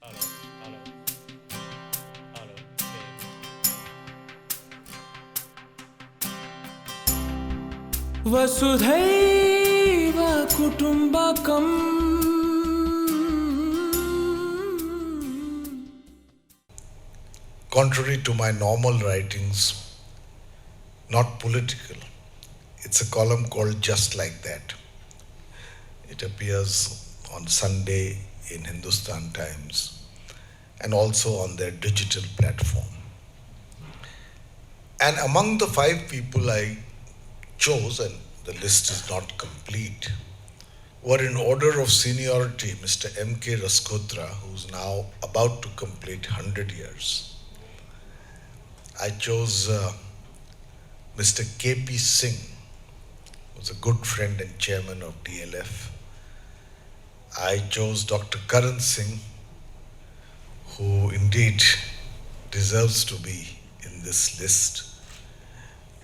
Hello, hello, hello. वसुधैव कुटुम्बकम् Contrary to my normal writings, not political, it's a column called Just Like That. It appears on Sunday in Hindustan Times and also on their digital platform. And among the five people I chose, and the list is not complete, were in order of seniority Mr. M.K. Raskotra, who's now about to complete 100 years. I chose Mr. K.P. Singh, who's a good friend and chairman of DLF. I chose Dr. Karan Singh, who indeed deserves to be in this list.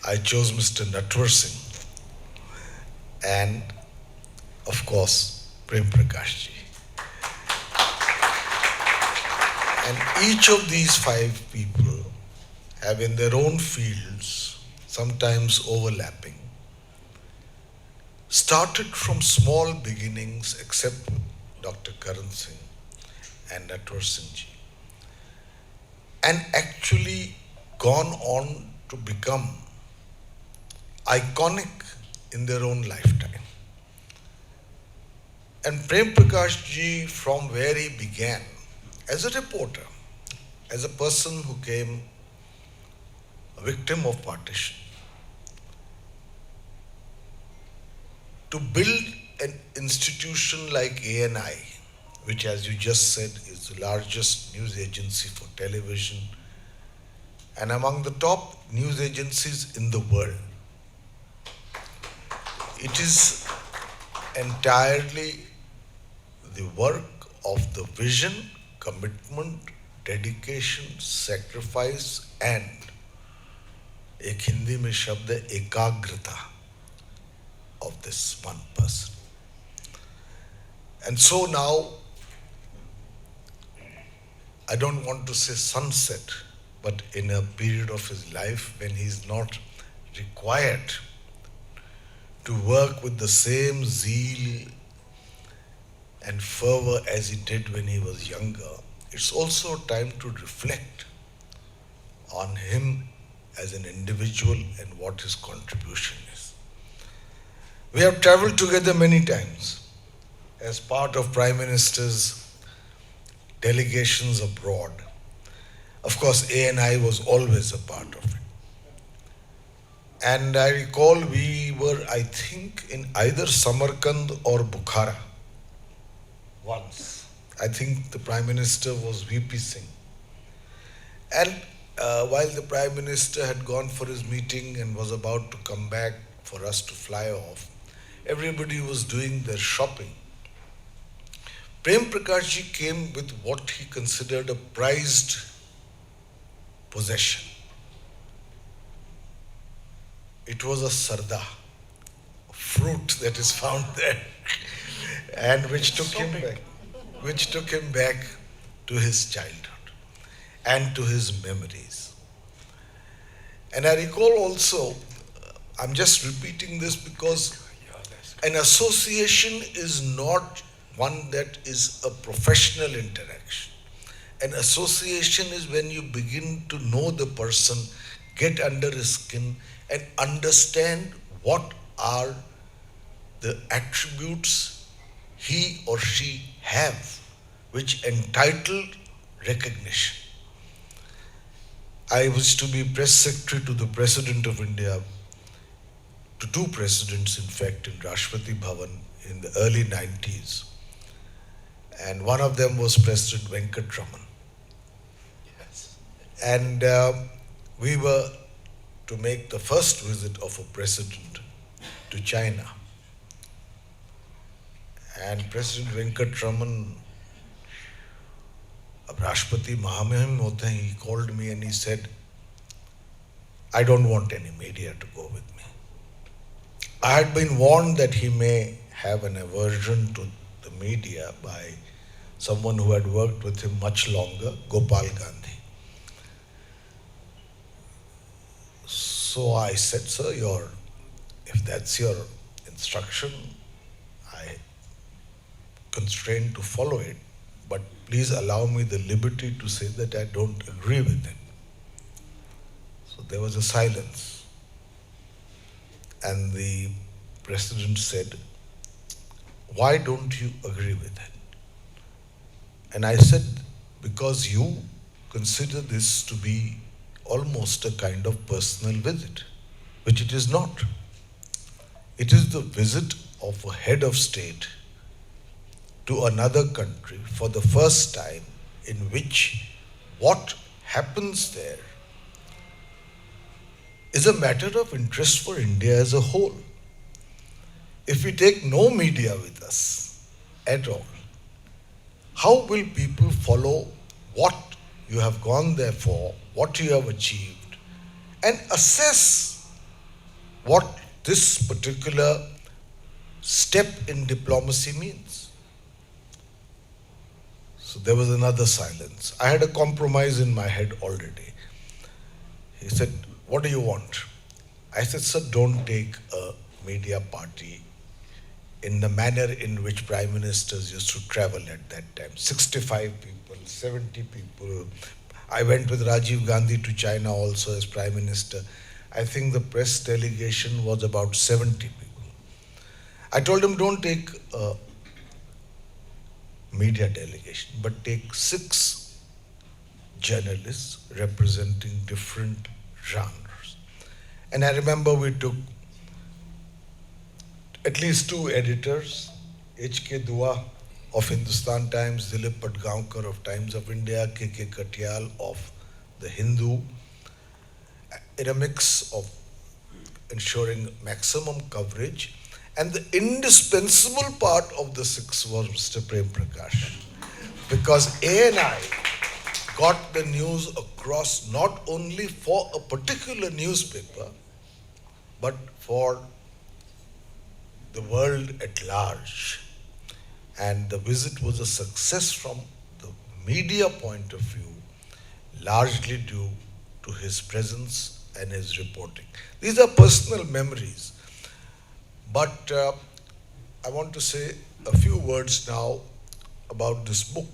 I chose Mr. Natwar Singh and, of course, Prem Prakash ji. And each of these five people have in their own fields, sometimes overlapping, started from small beginnings except Dr. Karan Singh and Natwar Singh ji, and actually gone on to become iconic in their own lifetime. And Prem Prakash ji, from where he began, as a reporter, as a person who came a victim of partition, to build an institution like ANI, which, as you just said, is the largest news agency for television and among the top news agencies in the world. It is entirely the work of the vision, commitment, dedication, sacrifice, and एक हिंदी में शब्द है एकाग्रता of this one person. And so now, I don't want to say sunset, but in a period of his life when he's not required to work with the same zeal and fervor as he did when he was younger, it's also time to reflect on him as an individual and what his contribution is. We have traveled together many times as part of Prime Minister's delegations abroad. Of course, ANI was always a part of it. And I recall we were, I think, in either Samarkand or Bukhara once. I think the Prime Minister was VP Singh. And while the Prime Minister had gone for his meeting and was about to come back for us to fly off, everybody was doing their shopping. Prem Prakash ji came with what he considered a prized possession. It was a sarda, a fruit that is found there, and which took him back to his childhood and to his memories. And I recall also, I'm just repeating this because an association is not one that is a professional interaction. An association is when you begin to know the person, get under his skin, and understand what are the attributes he or she have which entitle recognition. I was to be press secretary to the President of India, to two presidents in fact, in Rashtrapati Bhavan in the early 90s. And one of them was President Venkatraman. Yes. And we were to make the first visit of a president to China. And President Venkatraman, अब राष्ट्रपति महामहिम होते हैं, he called me and he said, I don't want any media to go with me. I had been warned that he may have an aversion to the media by someone who had worked with him much longer, Gopal Gandhi. So I said, sir, if that's your instruction, I constrained to follow it, but please allow me the liberty to say that I don't agree with it. So there was a silence. And the president said, why don't you agree with it? And I said, because you consider this to be almost a kind of personal visit, which it is not. It is the visit of a head of state to another country for the first time, in which what happens there is a matter of interest for India as a whole. If we take no media with us at all, how will people follow what you have gone there for, what you have achieved, and assess what this particular step in diplomacy means? So there was another silence. I had a compromise in my head already. He said, what do you want? I said, sir, don't take a media party in the manner in which prime ministers used to travel at that time. 65 people, 70 people. I went with Rajiv Gandhi to China also as prime minister. I think the press delegation was about 70 people. I told him, don't take a media delegation, but take 6 journalists representing different genres. And I remember we took at least 2 editors, H.K. Dua of Hindustan Times, Dilip Patgaonkar of Times of India, K.K. Katyal of The Hindu, in a mix of ensuring maximum coverage. And the indispensable part of the 6 was Mr. Prem Prakash. Because ANI got the news across not only for a particular newspaper, but for the world at large. And the visit was a success from the media point of view, largely due to his presence and his reporting. These are personal memories. But I want to say a few words now about this book.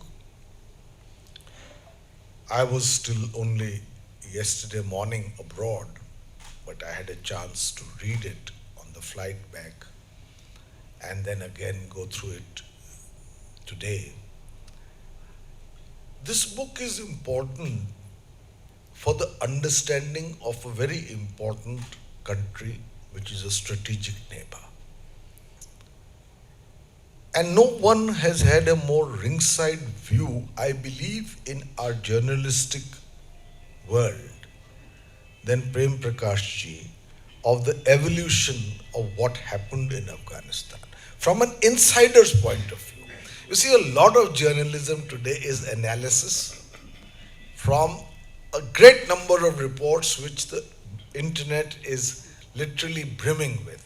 I was still only yesterday morning abroad, but I had a chance to read it on the flight back and then again go through it today. This book is important for the understanding of a very important country, which is a strategic neighbor. And no one has had a more ringside view, I believe, in our journalistic world than Prem Prakash ji of the evolution of what happened in Afghanistan from an insider's point of view. You see, a lot of journalism today is analysis from a great number of reports which the internet is literally brimming with.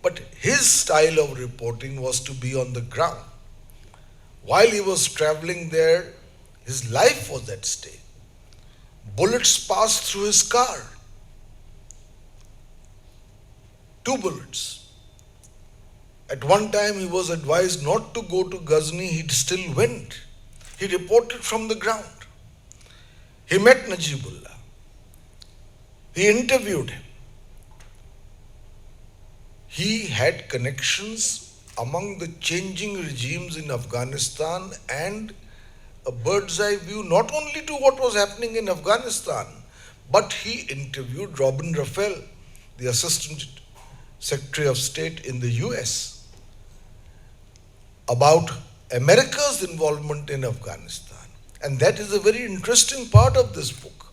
But his style of reporting was to be on the ground. While he was traveling there, his life was at stake. Bullets passed through his car. 2 bullets. At one time he was advised not to go to Ghazni, he still went. He reported from the ground. He met Najibullah. He interviewed him. He had connections among the changing regimes in Afghanistan and a bird's eye view not only to what was happening in Afghanistan, but he interviewed Robin Raphael, the Assistant Secretary of State in the US, about America's involvement in Afghanistan. And that is a very interesting part of this book.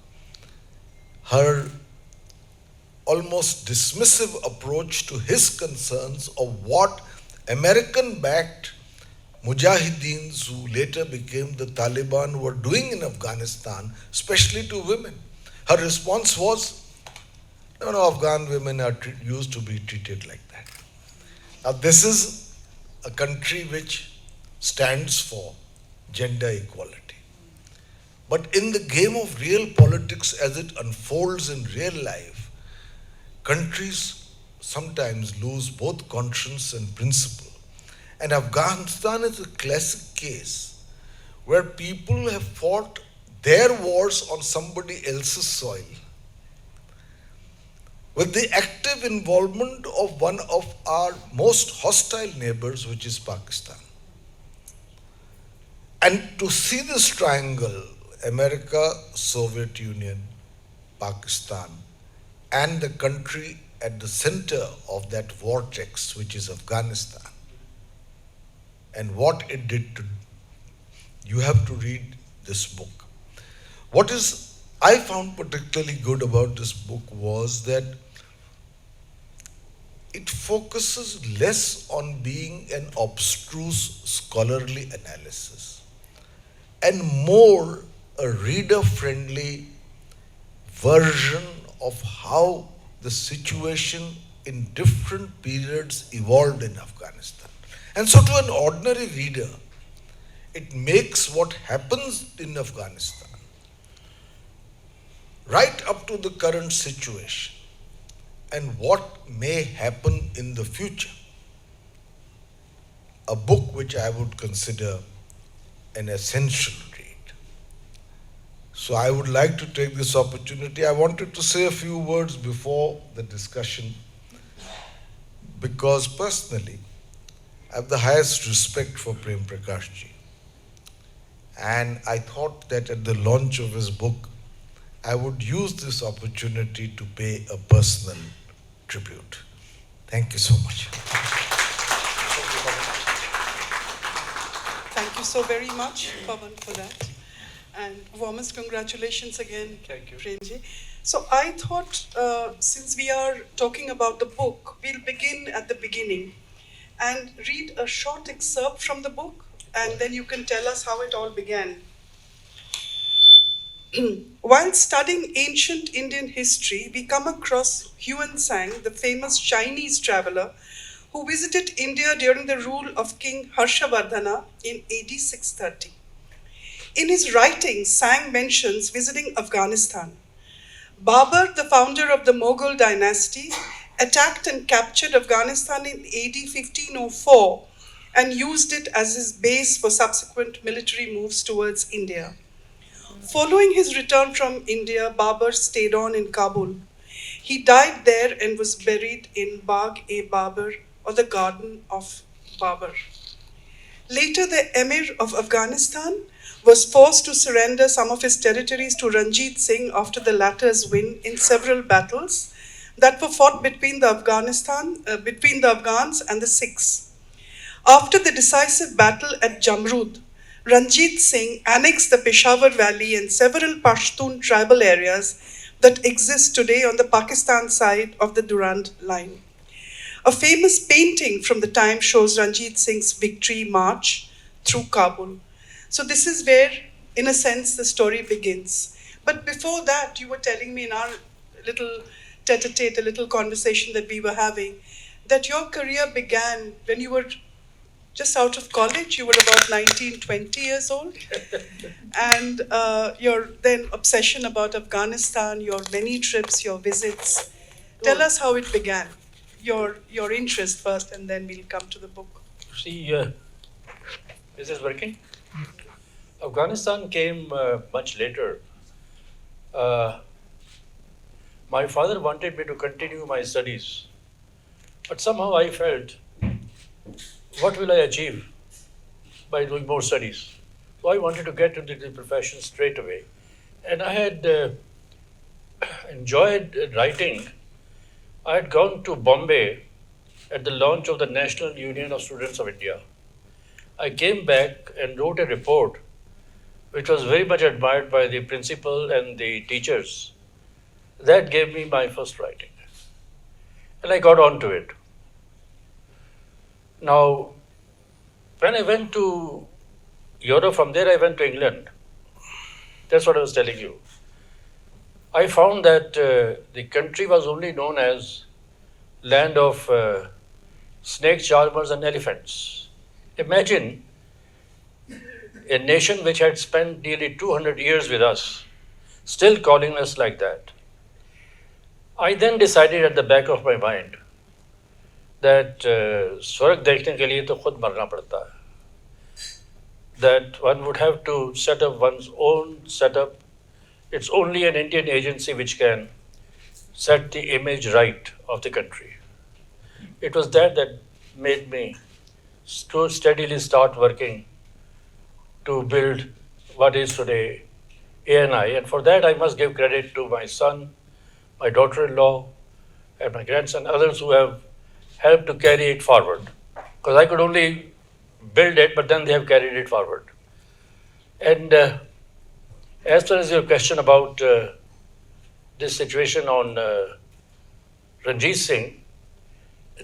Her almost dismissive approach to his concerns of what American-backed Mujahideens who later became the Taliban were doing in Afghanistan, especially to women. Her response was, no, Afghan women are used to be treated like that. Now this is a country which stands for gender equality. But in the game of real politics as it unfolds in real life, countries sometimes lose both conscience and principle. And Afghanistan is a classic case where people have fought their wars on somebody else's soil with the active involvement of one of our most hostile neighbors, which is Pakistan. And to see this triangle, America, Soviet Union, Pakistan, and the country at the center of that vortex, which is Afghanistan, and what it did to, you have to read this book. What is I found particularly good about this book was that it focuses less on being an abstruse scholarly analysis and more a reader-friendly version of how the situation in different periods evolved in Afghanistan. And so to an ordinary reader, it makes what happens in Afghanistan right up to the current situation and what may happen in the future, a book which I would consider an essential read. So I would like to take this opportunity. I wanted to say a few words before the discussion because personally, I have the highest respect for Prem Prakash ji. And I thought that at the launch of his book, I would use this opportunity to pay a personal tribute. Thank you so much. Thank you so very much, Pawan, for that. And warmest congratulations again, Thank you. Premji. So I thought, since we are talking about the book, we'll begin at the beginning and read a short excerpt from the book, and then you can tell us how it all began. While studying ancient Indian history, we come across Huan Sang, the famous Chinese traveler, who visited India during the rule of King Harshavardhana in AD 630. In his writings, Sang mentions visiting Afghanistan. Babur, the founder of the Mughal dynasty, attacked and captured Afghanistan in AD 1504 and used it as his base for subsequent military moves towards India. Following his return from India, Babur stayed on in Kabul. He died there and was buried in Bagh-e-Babur, or the Garden of Babur. Later, the Emir of Afghanistan was forced to surrender some of his territories to Ranjit Singh after the latter's win in several battles that were fought between the Afghans and the Sikhs. After the decisive battle at Jamrud, Ranjit Singh annexed the Peshawar Valley and several Pashtun tribal areas that exist today on the Pakistan side of the Durand Line. A famous painting from the time shows Ranjit Singh's victory march through Kabul. So this is where, in a sense, the story begins. But before that, you were telling me in our little tete-a-tete, a little conversation that we were having, that your career began when you were just out of college. You were about 19, 20 years old. And your then obsession about Afghanistan, your many trips, your visits. Tell us how it began, your interest first, and then we'll come to the book. See, is this working? Afghanistan came much later. My father wanted me to continue my studies, but somehow I felt, what will I achieve by doing more studies? So I wanted to get into the profession straight away. And I had enjoyed writing. I had gone to Bombay at the launch of the National Union of Students of India. I came back and wrote a report which was very much admired by the principal and the teachers. That gave me my first writing. And I got on to it. Now, when I went to Europe, from there I went to England. That's what I was telling you. I found that the country was only known as land of snake charmers and elephants. Imagine a nation which had spent nearly 200 years with us, still calling us like that. I then decided at the back of my mind that स्वर्ग देखने के लिए तो खुद मरना पड़ता है. That one would have to set up one's own setup. It's only an Indian agency which can set the image right of the country. It was that made me steadily start working to build what is today ANI. And for that, I must give credit to my son, my daughter-in-law, and my grandson, others who have helped to carry it forward. Because I could only build it, but then they have carried it forward. And as far as your question about this situation on Ranjit Singh,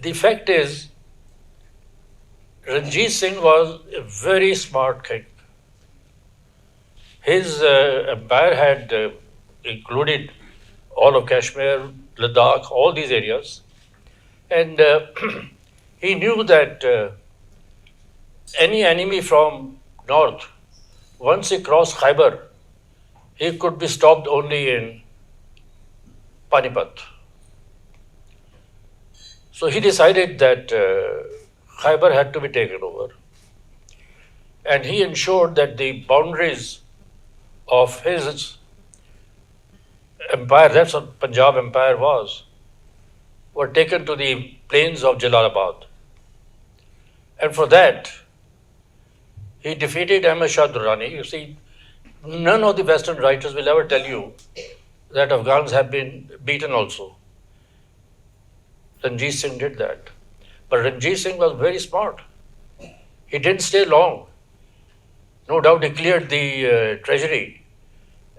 the fact is, Ranjit Singh was a very smart king. His empire had included all of Kashmir, Ladakh, all these areas. And he knew that any enemy from north, once he crossed Khyber, he could be stopped only in Panipat. So he decided that Khyber had to be taken over. And he ensured that the boundaries of his empire, that's what Punjab Empire was, were taken to the plains of Jalalabad. And for that, he defeated Ahmad Shah Durrani. You see, none of the Western writers will ever tell you that Afghans have been beaten also. Ranjit Singh did that. But Ranjit Singh was very smart. He didn't stay long. No doubt he cleared the treasury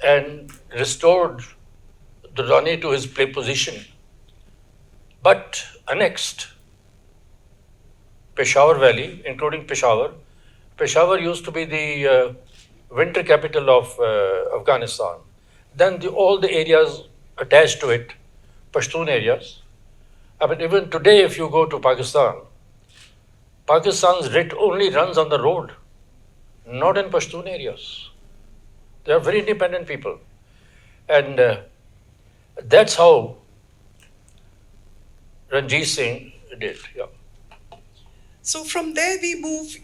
and restored Durrani to his position. But annexed Peshawar Valley, including Peshawar. Peshawar used to be the winter capital of Afghanistan. Then all the areas attached to it, Pashtun areas. I mean, even today, if you go to Pakistan, Pakistan's writ only runs on the road, not in Pashtun areas. They are very independent people. And that's how Ranjit Singh did. Yeah. So from there we move.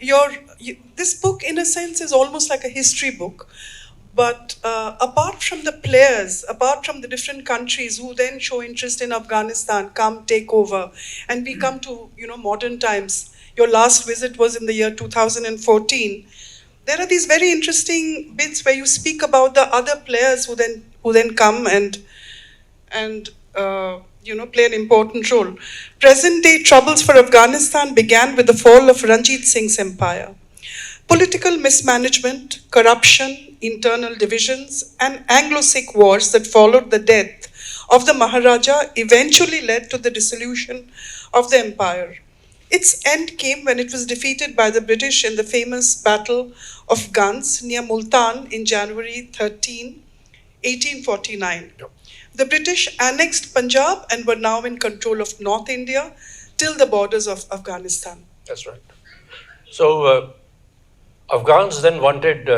This book, in a sense, is almost like a history book. But apart from the players, apart from the different countries who then show interest in Afghanistan, come take over, and we come to modern times. Your last visit was in the year 2014. There are these very interesting bits where you speak about the other players who then come and play an important role. Present-day troubles for Afghanistan began with the fall of Ranjit Singh's empire. Political mismanagement, corruption, internal divisions, and Anglo-Sikh wars that followed the death of the Maharaja eventually led to the dissolution of the empire. Its end came when it was defeated by the British in the famous Battle of Guns near Multan in January 13, 1849. Yep. The British annexed Punjab and were now in control of North India till the borders of Afghanistan. That's right. So Afghans then wanted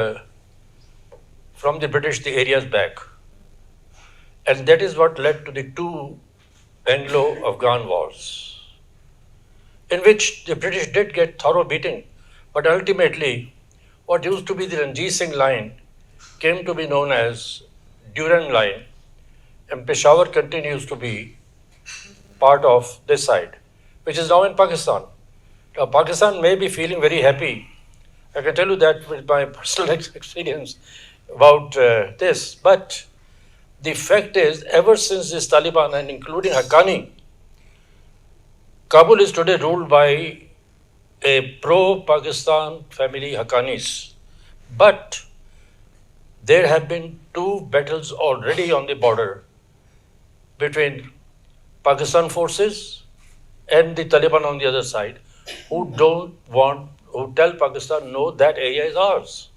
from the British the areas back. And that is what led to the two Anglo-Afghan wars, in which the British did get thorough beating. But ultimately, what used to be the Ranjit Singh line came to be known as Durand Line, and Peshawar continues to be part of this side, which is now in Pakistan. Now, Pakistan may be feeling very happy. I can tell you that with my personal experience about this. But the fact is, ever since this Taliban, and including Haqqani, Kabul is today ruled by a pro-Pakistan family, Haqqanis. But there have been two battles already on the border between Pakistan forces and the Taliban on the other side, who tell Pakistan, no, that area is ours.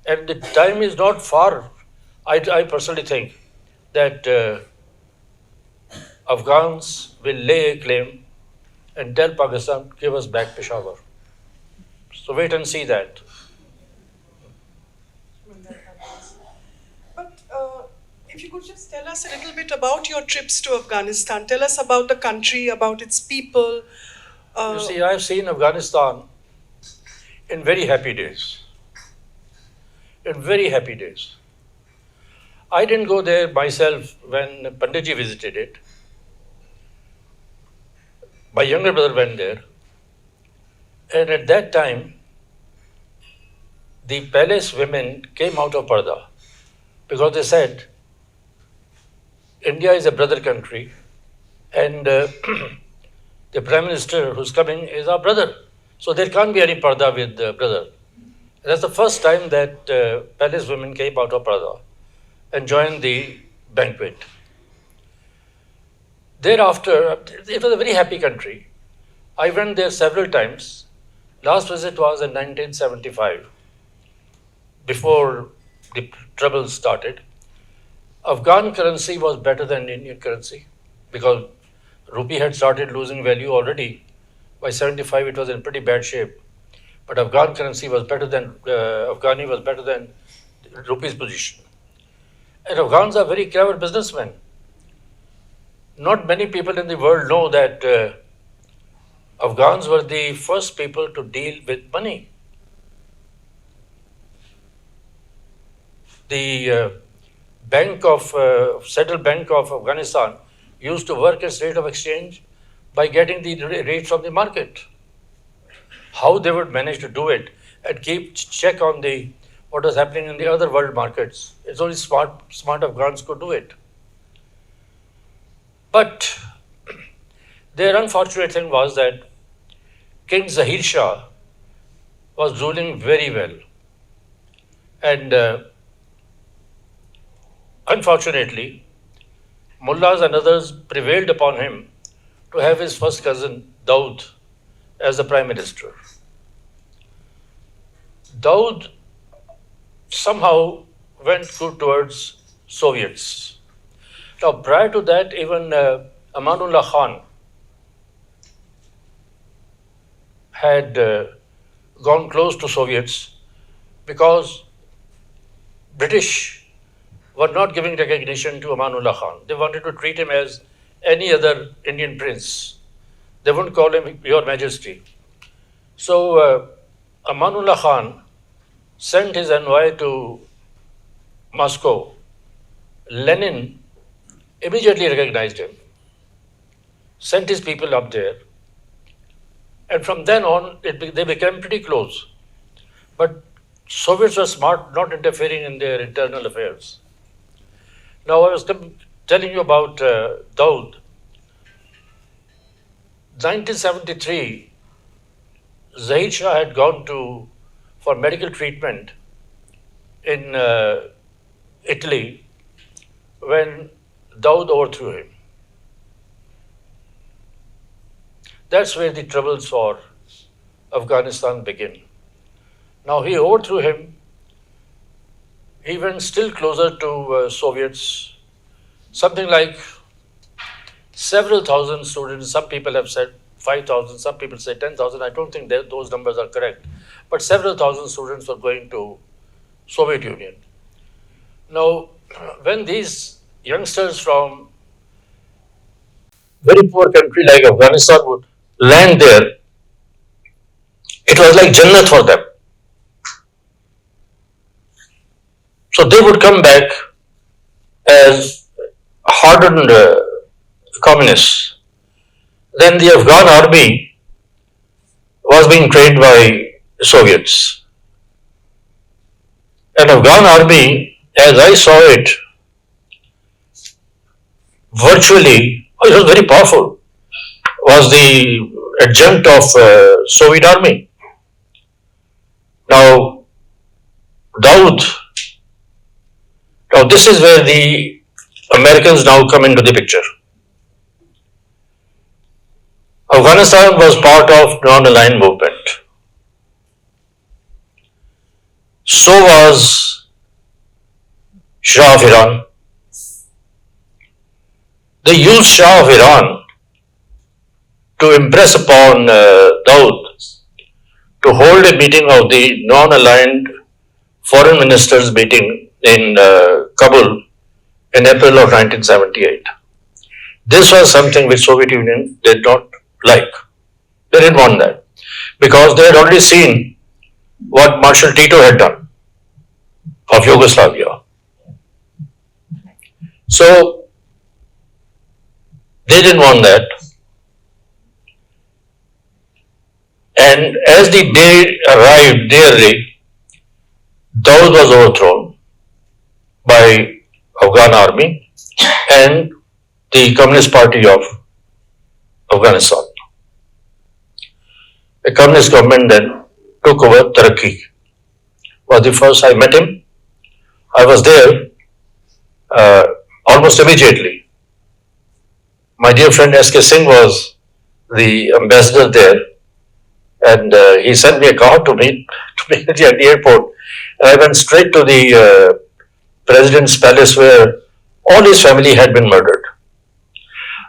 And the time is not far. I personally think that Afghans will lay a claim and tell Pakistan, give us back Peshawar. So wait and see that. If you could just tell us a little bit about your trips to Afghanistan. Tell us about the country, about its people. You see, I've seen Afghanistan in very happy days. In very happy days. I didn't go there myself when Panditji visited it. My younger brother went there. And at that time, the palace women came out of Parda because they said, India is a brother country and the Prime Minister who's coming is our brother. So there can't be any Parda with brother. That's the first time that palace women came out of Parda and joined the banquet. Thereafter, it was a very happy country. I went there several times. Last visit was in 1975, before the troubles started. Afghan currency was better than Indian currency because rupee had started losing value already. By 75, it was in pretty bad shape. But Afghan currency was better than, Afghani was better than rupee's position. And Afghans are very clever businessmen. Not many people in the world know that Afghans were the first people to deal with money. The Central Bank of Afghanistan used to work its rate of exchange by getting the rates from the market. How they would manage to do it and keep check on what was happening in the other world markets. It's only smart Afghans could do it. But their unfortunate thing was that King Zahir Shah was ruling very well. And unfortunately, mullahs and others prevailed upon him to have his first cousin, Daud, as the prime minister. Daud somehow went good towards Soviets. Now, prior to that, even Amanullah Khan had gone close to Soviets because British were not giving recognition to Amanullah Khan. They wanted to treat him as any other Indian prince. They wouldn't call him Your Majesty. So Amanullah Khan sent his envoy to Moscow. Lenin immediately recognized him, sent his people up there, and from then on they became pretty close. But Soviets were smart, not interfering in their internal affairs. Now I was telling you about Daud. 1973, Zahid Shah had gone for medical treatment in Italy when Daud overthrew him. That's where the troubles for Afghanistan begin. Now he overthrew him. He went still closer to Soviets. Something like several thousand students. Some people have said 5,000. Some people say 10,000. I don't think those numbers are correct. But several thousand students were going to Soviet Union. Now, when these youngsters from very poor country like Afghanistan would land there, it was like Jannat for them. So they would come back as hardened communists. Then the Afghan army was being trained by Soviets. An Afghan army, as I saw it, virtually, it was very powerful, was the adjunct of Soviet army. Now, Daud, now this is where the Americans now come into the picture. Afghanistan was part of non-aligned movement. So was Shah of Iran. They used Shah of Iran to impress upon Daud to hold a meeting of the non-aligned foreign ministers meeting in Kabul in April of 1978. This was something which Soviet Union did not like. They didn't want that because they had already seen what Marshal Tito had done of Yugoslavia. So they didn't want that. And as the day arrived, nearly, Daud was overthrown by Afghan army and the Communist Party of Afghanistan. The communist government then took over Turkey. Was the first I met him. I was there almost immediately. My dear friend S.K. Singh was the ambassador there, and he sent me a car to meet me at the airport. And I went straight to the president's palace where all his family had been murdered.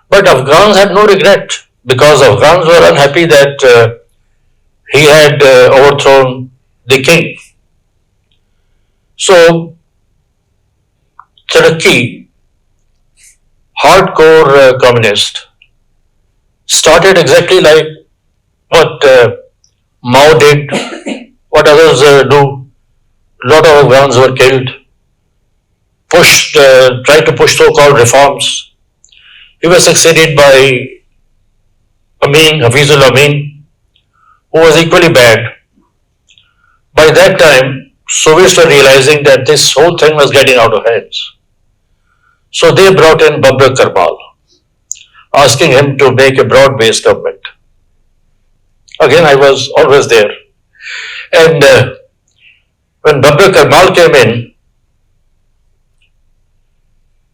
But Afghans had no regret because Afghans were unhappy that he had overthrown the king. So, Turkey, hardcore communist, started exactly like what Mao did, what others do. A lot of Afghans were killed, tried to push so-called reforms. He was succeeded by Hafizul Amin, who was equally bad. By that time, Soviets were realizing that this whole thing was getting out of hands. So they brought in Babur Karmal, asking him to make a broad-based government. Again, I was always there. And when Babur Karmal came in,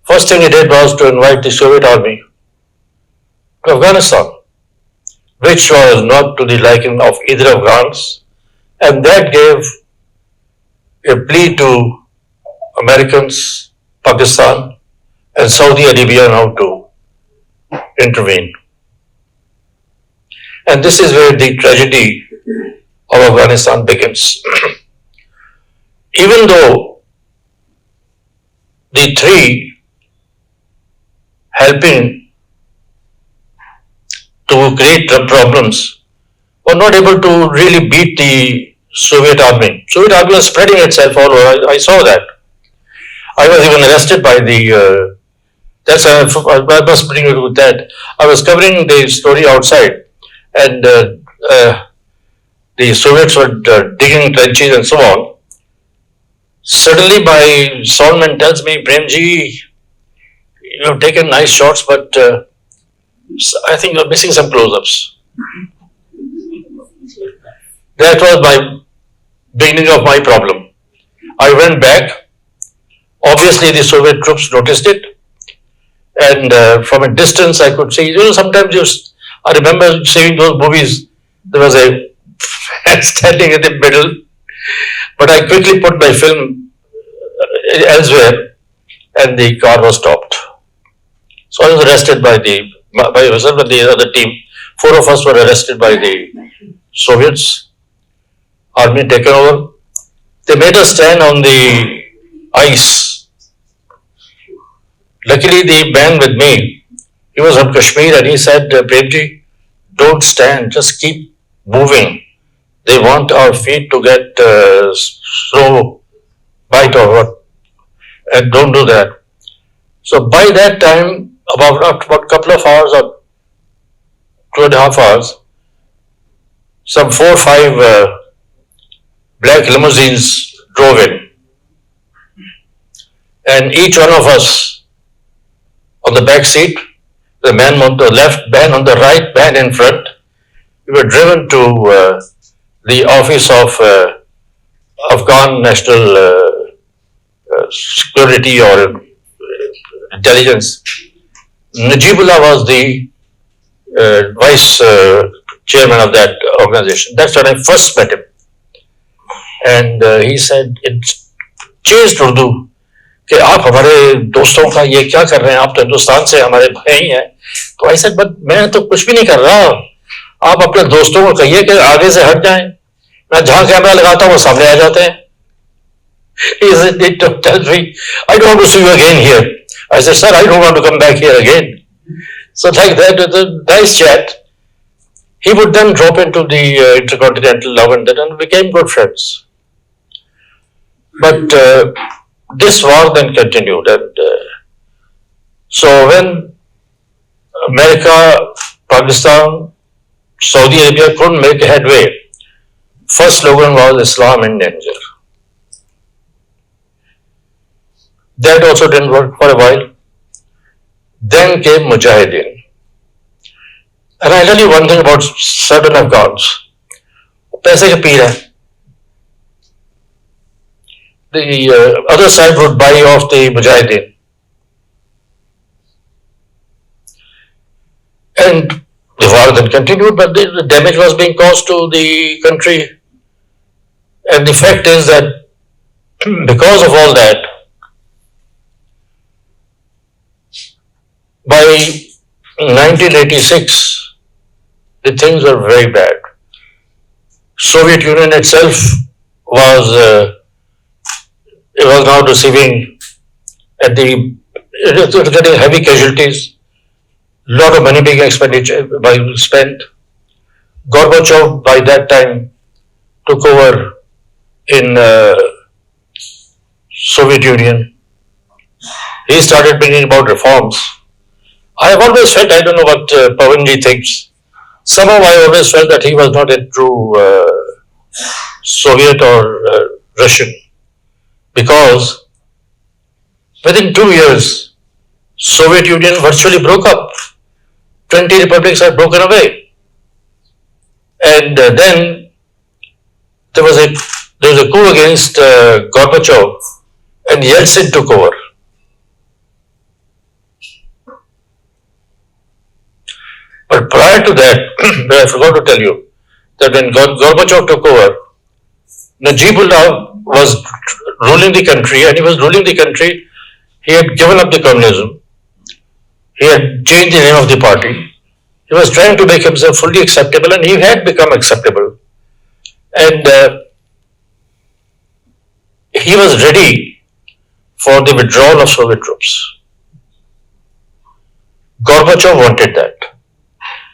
first thing he did was to invite the Soviet army to Afghanistan, which was not to the liking of either Afghans, and that gave a plea to Americans, Pakistan, and Saudi Arabia now to intervene. And this is where the tragedy of Afghanistan begins. Even though the three helping to create problems were not able to really beat the Soviet army. Soviet army was spreading itself all over. I saw that. I was even arrested by the. I must bring you with that. I was covering the story outside, and the Soviets were digging trenches and so on. Suddenly, my soundman tells me, Premji, you have taken nice shots, but I think you're missing some close-ups. That was my beginning of my problem. I went back. Obviously, the Soviet troops noticed it. And from a distance, I could see, sometimes I remember seeing those movies, there was a fan standing in the middle, but I quickly put my film elsewhere and the car was stopped. So I was arrested by myself and the other team. 4 of us were arrested by the Soviets, army taken over. They made us stand on the ice. Luckily, the man with me, he was from Kashmir, and he said, Premji, don't stand, just keep moving. They want our feet to get slow bite or what, and don't do that. So by that time, about a couple of hours or 2.5 hours, some 4 or 5 black limousines drove in. And each one of us on the back seat, the man on the left, man on the right, man in front, we were driven to the office of Afghan National Security or Intelligence. Najibullah was the vice chairman of that organization. That's when I first met him. And he said, in changed Urdu, कि आप हमारे दोस्तों का ये क्या कर रहे हैं, आप तो हिंदुस्तान से हमारे भाई हैं. तो आई सेड, बट मैं तो कुछ भी नहीं कर रहा, आप अपने दोस्तों को कहिए कि आगे से हट जाएं. मैं जहां कैमरा लगाता हूं वो सामने आ जाते हैं. He tells me, I don't want to see you again here. I said, sir, I don't want to come back here again. So like that, with a nice chat, he would then drop into the Intercontinental now and then and became good friends. But this war then continued, and so when America, Pakistan, Saudi Arabia couldn't make headway, first slogan was Islam in danger. That also didn't work for a while. Then came Mujahideen. And I tell you one thing about certain Afghans. पैसे के पीर है. The other side would buy off the Mujahideen. And the war then continued, but the damage was being caused to the country. And the fact is that because of all that, by 1986, the things were very bad. Soviet Union itself was now receiving it was getting heavy casualties. Lot of money being spent. Gorbachev by that time took over in Soviet Union. He started bringing about reforms. I have always felt, I don't know what Pawanji thinks, somehow I always felt that he was not a true Soviet or Russian, because within 2 years, Soviet Union virtually broke up. 20 republics had broken away. And then there was a coup against Gorbachev, and Yeltsin took over. But prior to that, I forgot to tell you that when Gorbachev took over, Najibullah was ruling the country, and he was ruling the country. He had given up the communism. He had changed the name of the party. He was trying to make himself fully acceptable, and he had become acceptable. And he was ready for the withdrawal of Soviet troops. Gorbachev wanted that.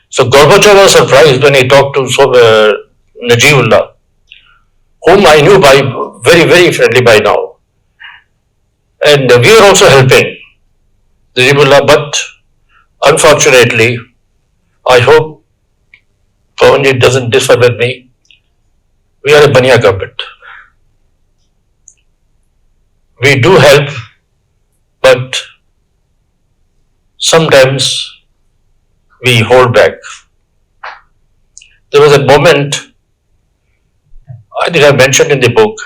So Gorbachev was surprised when he talked to Najibullah, whom I knew by very, very friendly by now. And we were also helping Najibullah, but unfortunately, I hope Pawanji doesn't differ with me. We are a Bania government. We do help, but sometimes we hold back. There was a moment, I think I mentioned in the book,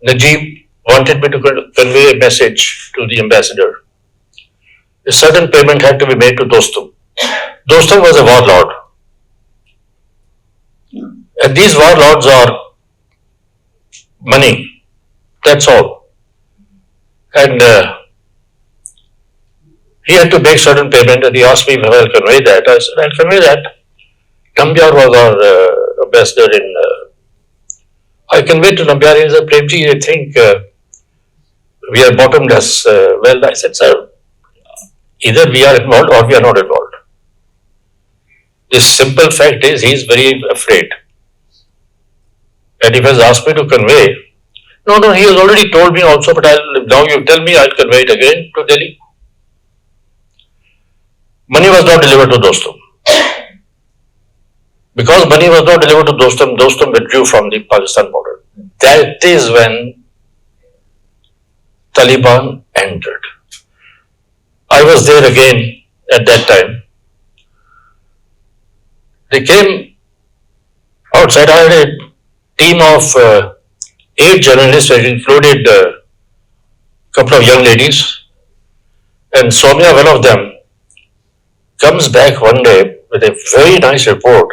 Najib wanted me to convey a message to the ambassador. A certain payment had to be made to Dostum. Dostum was a warlord. And these warlords are money. That's all. And he had to make certain payment, and he asked me if I'll convey that. I said, I'll convey that. Nambiar was our ambassador in. I conveyed to Nambiar, he said, Premji, I think we are bottomless. Well, I said, sir, either we are involved or we are not involved. The simple fact is, he is very afraid. And if he has asked me to convey, no, he has already told me also, but now you tell me, I'll convey it again to Delhi. Money was not delivered to Dostum. Because money was not delivered to Dostum, Dostum withdrew from the Pakistan border. That is when Taliban entered. I was there again at that time. They came outside. I had a team of 8 journalists, which included a couple of young ladies. And Soumya, one of them, comes back one day with a very nice report.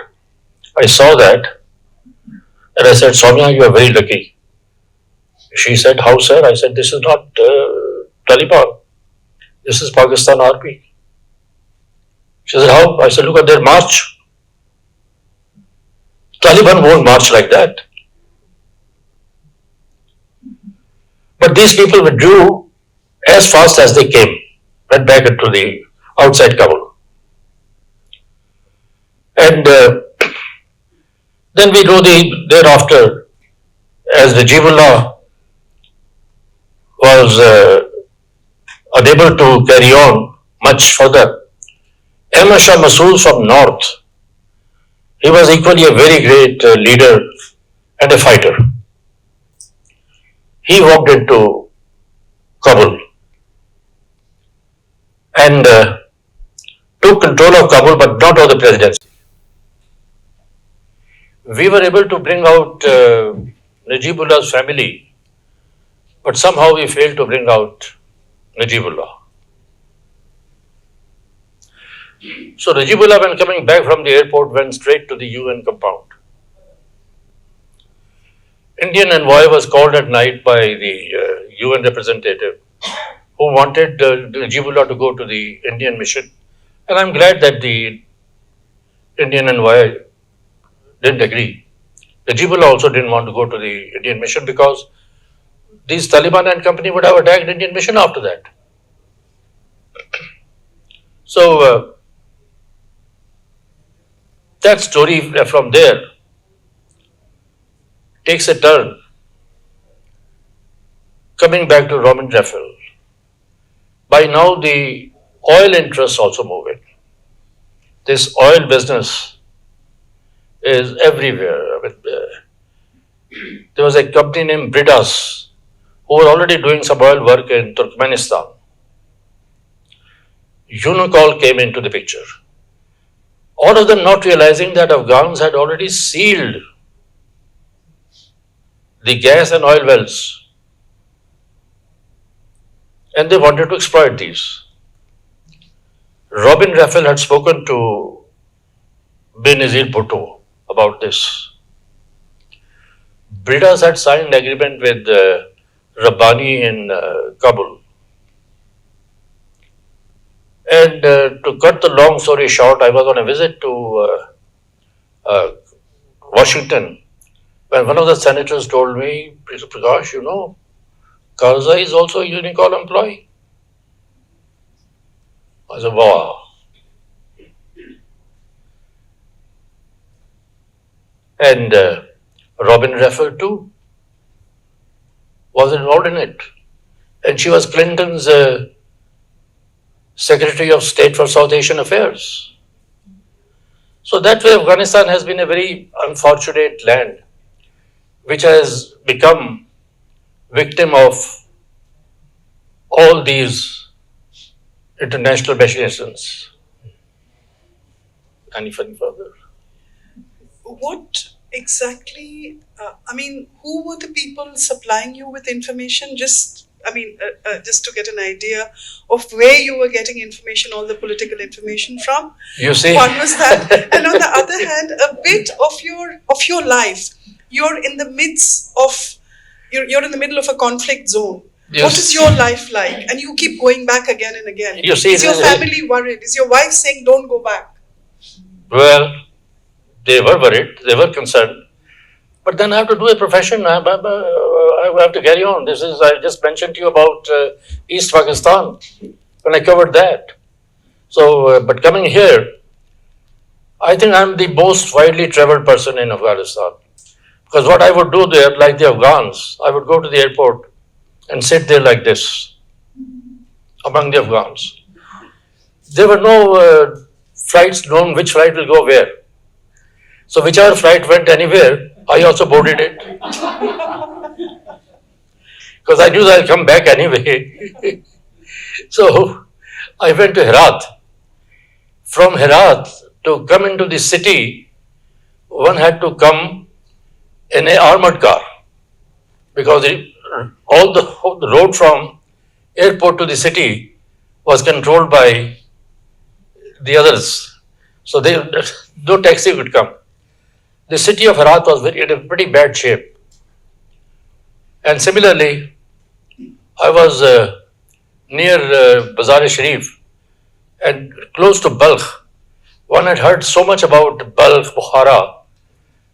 I saw that and I said, Soumya, you are very lucky. She said, how, sir? I said, this is not Taliban. This is Pakistan Army. She said, how? I said, look at their march. Taliban won't march like that. But these people withdrew as fast as they came, went back into the outside Kabul. And then we know thereafter, as Najibullah was unable to carry on much further, Ahmad Shah Massoud from north, he was equally a very great leader and a fighter. He walked into Kabul and took control of Kabul, but not of the presidency. We were able to bring out Najibullah's family, but somehow we failed to bring out Najibullah. So Najibullah, when coming back from the airport, went straight to the UN compound. Indian envoy was called at night by the UN representative who wanted Najibullah to go to the Indian mission. And I'm glad that the Indian envoy didn't agree. Najibullah also didn't want to go to the Indian mission because these Taliban and company would have attacked Indian mission after that. So that story from there takes a turn. Coming back to Robin Raffel, by now the oil interests also move in. This oil business is everywhere. I mean, there was a company named Bridas who were already doing some oil work in Turkmenistan. Unicol came into the picture. All of them not realizing that Afghans had already sealed the gas and oil wells, and they wanted to exploit these. Robin Raffel had spoken to Benazir Bhutto about this. Bridas had signed an agreement with Rabbani in Kabul. And to cut the long story short, I was on a visit to Washington when one of the senators told me, Prakash, you know, Karzai is also a Unicol employee. I said, wow. And Robin Raffel too was involved in it. And she was Clinton's Secretary of State for South Asian Affairs. So that way Afghanistan has been a very unfortunate land which has become victim of all these international machinations. Any further? What exactly, who were the people supplying you with information? Just to get an idea of where you were getting information, all the political information from. You see, one was that, and on the other hand, a bit of your life. You're in the midst of, you're in the middle of a conflict zone. Yes. What is your life like? And you keep going back again and again. You see, is your family worried? Is your wife saying, "Don't go back"? Well, they were worried. They were concerned. But then I have to do a profession. I have to carry on. I just mentioned to you about East Pakistan when I covered that. So, but coming here, I think I'm the most widely traveled person in Afghanistan. Because what I would do there, like the Afghans, I would go to the airport and sit there like this among the Afghans. There were no flights known which flight will go where. So whichever flight went anywhere, I also boarded it. Because I knew that I'll come back anyway. So I went to Herat. From Herat, to come into the city, one had to come in an armored car. Because all the road from airport to the city was controlled by the others. So no taxi could come. The city of Herat was in a pretty bad shape. And similarly, I was near Bazar-e-Sharif and close to Balkh. One had heard so much about Balkh, Bukhara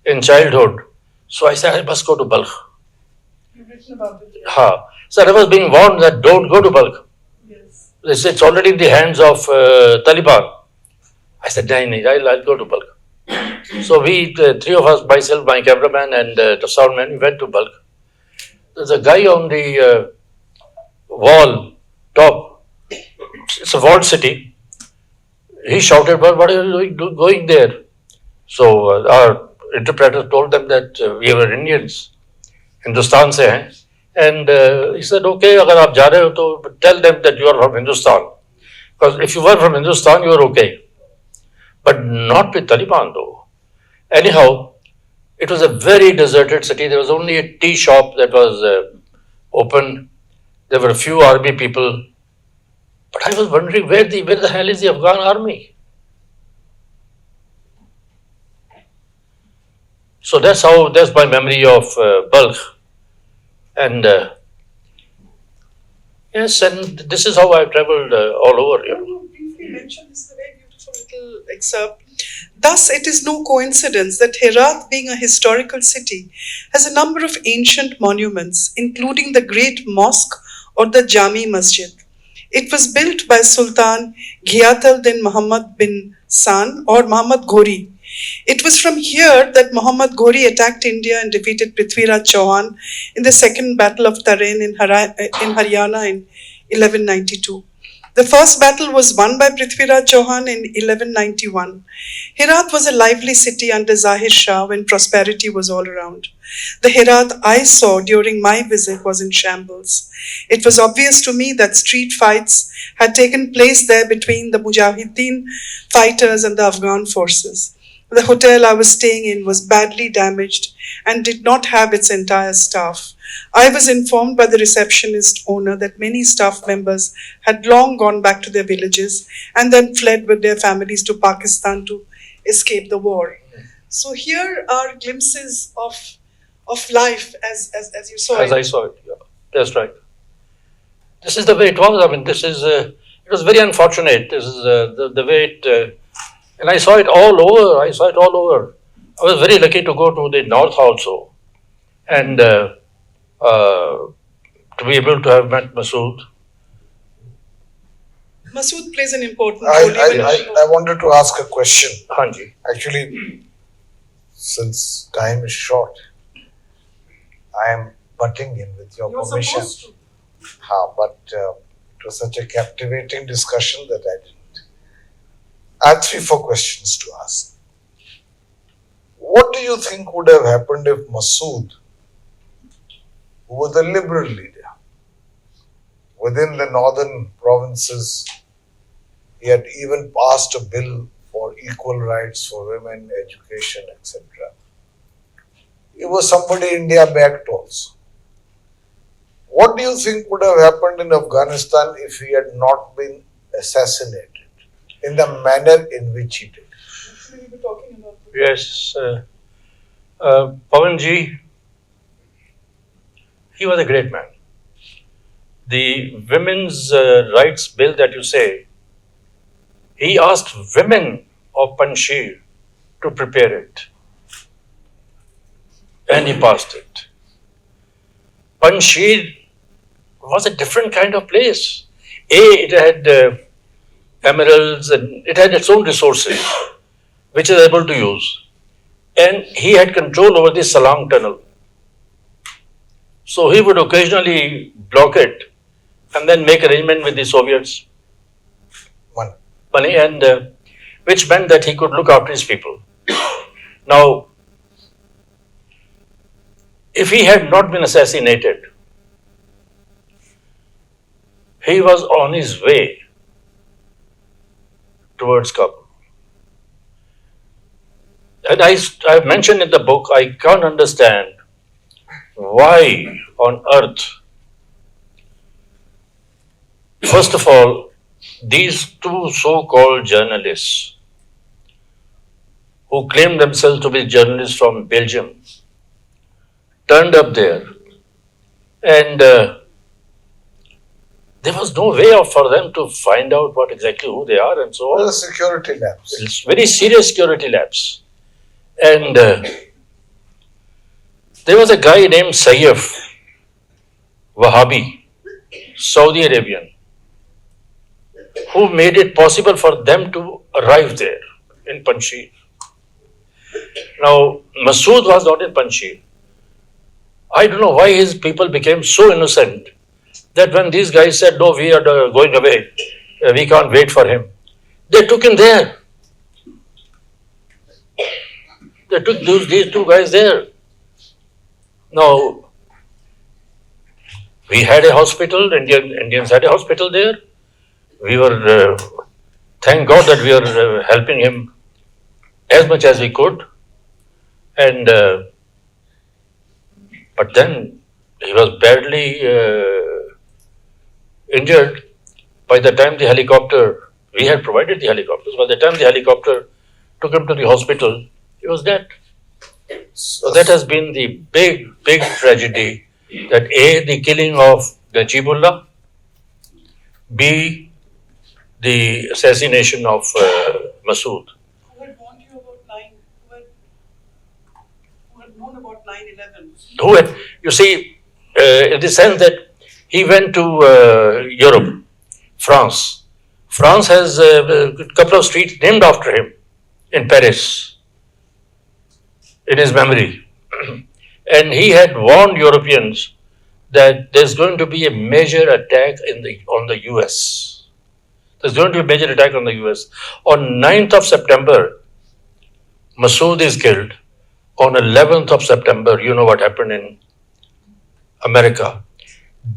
in childhood. So I said, I must go to Balkh. You've written about it. Ha. So I was being warned that don't go to Balkh. It's already in the hands of Taliban. I said, no, I'll go to Balkh. So we, three of us, myself, my cameraman, and the soundman, we went to Balkh. There's a guy on the wall, top. It's a walled city. He shouted, "But what are you going there?" So our interpreter told them that we were Indians, Hindustan se hain. And he said, "Okay, agar aap ja rahe ho, to tell them that you are from Hindustan. Because if you were from Hindustan, you are okay. But not with Taliban, though." Anyhow, it was a very deserted city. There was only a tea shop that was open. There were a few army people. But I was wondering where the hell is the Afghan army? So that's my memory of Balkh. And yes, and this is how I've traveled all over. You briefly mentioned this is a very beautiful little excerpt. Thus, it is no coincidence that Herat, being a historical city, has a number of ancient monuments, including the Great Mosque or the Jami Masjid. It was built by Sultan Ghiat al-Din Muhammad bin San or Muhammad Ghori. It was from here that Muhammad Ghori attacked India and defeated Prithviraj Chauhan in the Second Battle of Tarain in Haryana in 1192. The first battle was won by Prithviraj Chauhan in 1191. Herat was a lively city under Zahir Shah when prosperity was all around. The Herat I saw during my visit was in shambles. It was obvious to me that street fights had taken place there between the Mujahideen fighters and the Afghan forces. The hotel I was staying in was badly damaged and did not have its entire staff. I was informed by the receptionist owner that many staff members had long gone back to their villages and then fled with their families to Pakistan to escape the war. So here are glimpses of life as you saw As it. I saw it, yeah. That's right. This is the way it was. I mean, it was very unfortunate. This is the way it, and I saw it all over. I was very lucky to go to the north also, and to be able to have met Masood. Masood plays an important role. I wanted to ask a question. Hanji. Actually, since time is short, I am butting in with your You're permission. supposed to. But it was such a captivating discussion that I didn't. I have 3-4 questions to ask. What do you think would have happened if Masood, who was a liberal leader, within the northern provinces, he had even passed a bill for equal rights for women, education, etc. He was somebody India backed also. What do you think would have happened in Afghanistan if he had not been assassinated in the manner in which he did? Actually, we were talking about this. Yes, Pawanji, he was a great man. The women's rights bill that you say, he asked women of Panjshir to prepare it, and he passed it. Panjshir was a different kind of place. It had emeralds and it had its own resources, which is able to use. And he had control over the Salang tunnel. So he would occasionally block it and then make arrangement with the Soviets, money, and which meant that he could look after his people. Now, if he had not been assassinated, he was on his way towards Kabul. And I mentioned in the book, I can't understand why on earth, first of all, these two so-called journalists who claim themselves to be journalists from Belgium turned up there, and there was no way for them to find out exactly who they are and so on. Well, security lapse. It's very serious security lapse. And there was a guy named Sayyaf, Wahhabi. Saudi Arabian, who made it possible for them to arrive there in Panjshir. Now, Masood was not in Panjshir. I don't know why his people became so innocent that when these guys said, no, we are going away, we can't wait for him, they took him there. They took these two guys there. Now, we had a hospital, Indians had a hospital there. We were, thank God that we were helping him as much as we could. And, but then he was badly injured. By the time the helicopter, we had provided the helicopters, by the time the helicopter took him to the hospital, he was dead. So that has been the big tragedy, that A, the killing of Najibullah, B, the assassination of Masood. Who had warned you about who had known about 9/11? Who had, you see, in the sense that he went to Europe, France. France has a couple of streets named after him in Paris, in his memory. And he had warned Europeans that there's going to be a major attack on the US. There's going to be a major attack on the US. On 9th of September, Masood is killed. On 11th of September, you know what happened in America.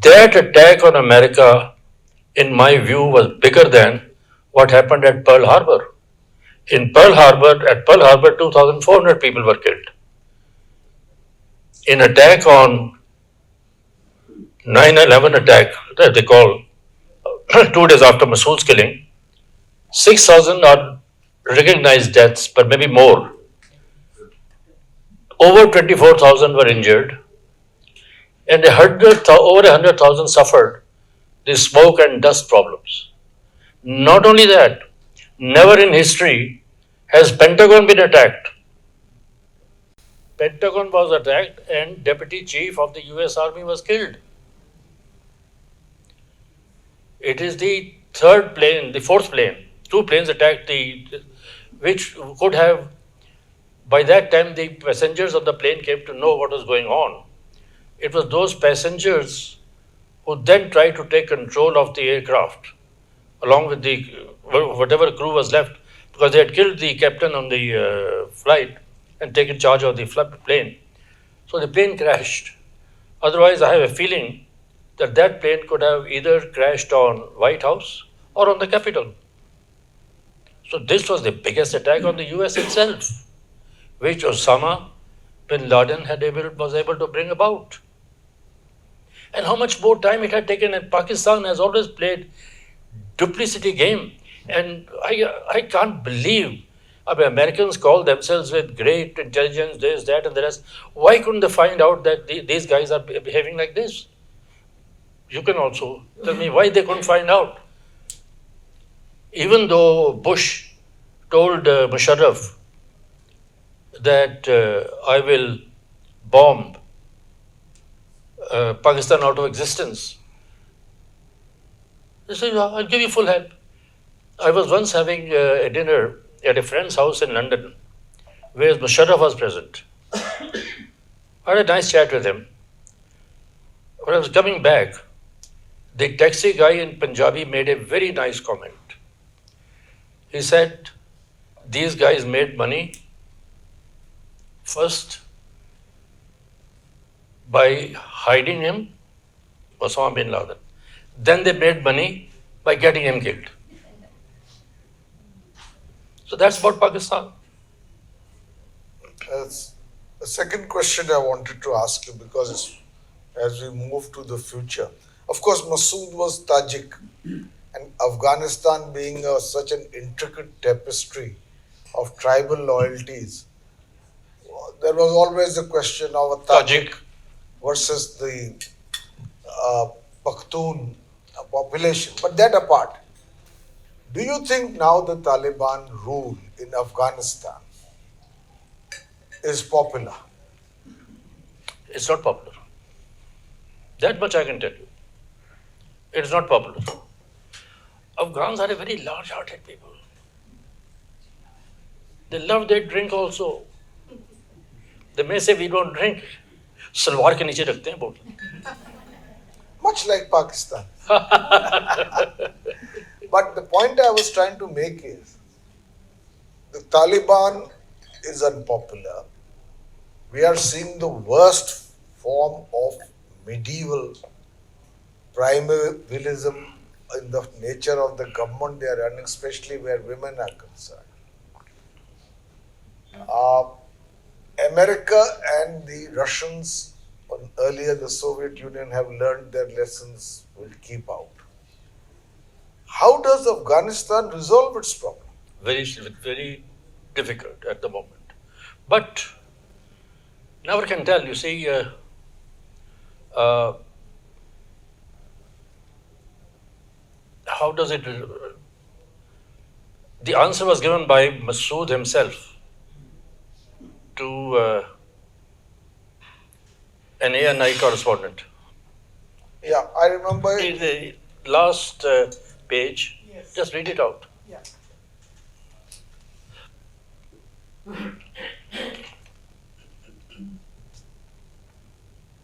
That attack on America, in my view, was bigger than what happened at Pearl Harbor. At Pearl Harbor, 2,400 people were killed. In attack on 9/11 attack, that they call 2 days after Masood's killing, 6,000 are recognized deaths, but maybe more. Over 24,000 were injured, and over 100,000 suffered the smoke and dust problems. Not only that, never in history has Pentagon been attacked. Pentagon was attacked and Deputy Chief of the US Army was killed. It is the fourth plane, 2 planes attacked which could have, by that time the passengers of the plane came to know what was going on. It was those passengers who then tried to take control of the aircraft along with whatever crew was left, because they had killed the captain on the flight and taken charge of the plane. So the plane crashed. Otherwise, I have a feeling that plane could have either crashed on White House or on the Capitol. So this was the biggest attack on the US itself, which Osama bin Laden was able to bring about. And how much more time it had taken, and Pakistan has always played duplicity game. And I can't believe, Americans call themselves with great intelligence, this, that, and the rest. Why couldn't they find out that these guys are behaving like this? You can also tell me why they couldn't find out. Even though Bush told Musharraf that I will bomb Pakistan out of existence, he said, I'll give you full help. I was once having a dinner at a friend's house in London, where Musharraf was present. I had a nice chat with him. When I was coming back, the taxi guy in Punjabi made a very nice comment. He said, these guys made money first by hiding him, Osama bin Laden. Then they made money by getting him killed. So that's about Pakistan. A second question I wanted to ask you, because as we move to the future, of course, Masood was Tajik, and Afghanistan being such an intricate tapestry of tribal loyalties, there was always the question of a Tajik versus the Pakhtun population. But that apart, do you think now the Taliban rule in Afghanistan is popular? It's not popular. That much I can tell you. It is not popular. Afghans are a very large-hearted people. They love their drink also. They may say we don't drink. Salwar के नीचे रखते हैं बोतल. Much like Pakistan. But the point I was trying to make is the Taliban is unpopular. We are seeing the worst form of medieval primitivism in the nature of the government they are running, especially where women are concerned. America and the Russians, earlier the Soviet Union, have learned their lessons, will keep out. How does Afghanistan resolve its problem? Very, very difficult at the moment. But never can tell. You see, how does it? The answer was given by Masood himself to an ANI correspondent. Yeah, I remember. In the last page, Yes. just read it out. Yeah.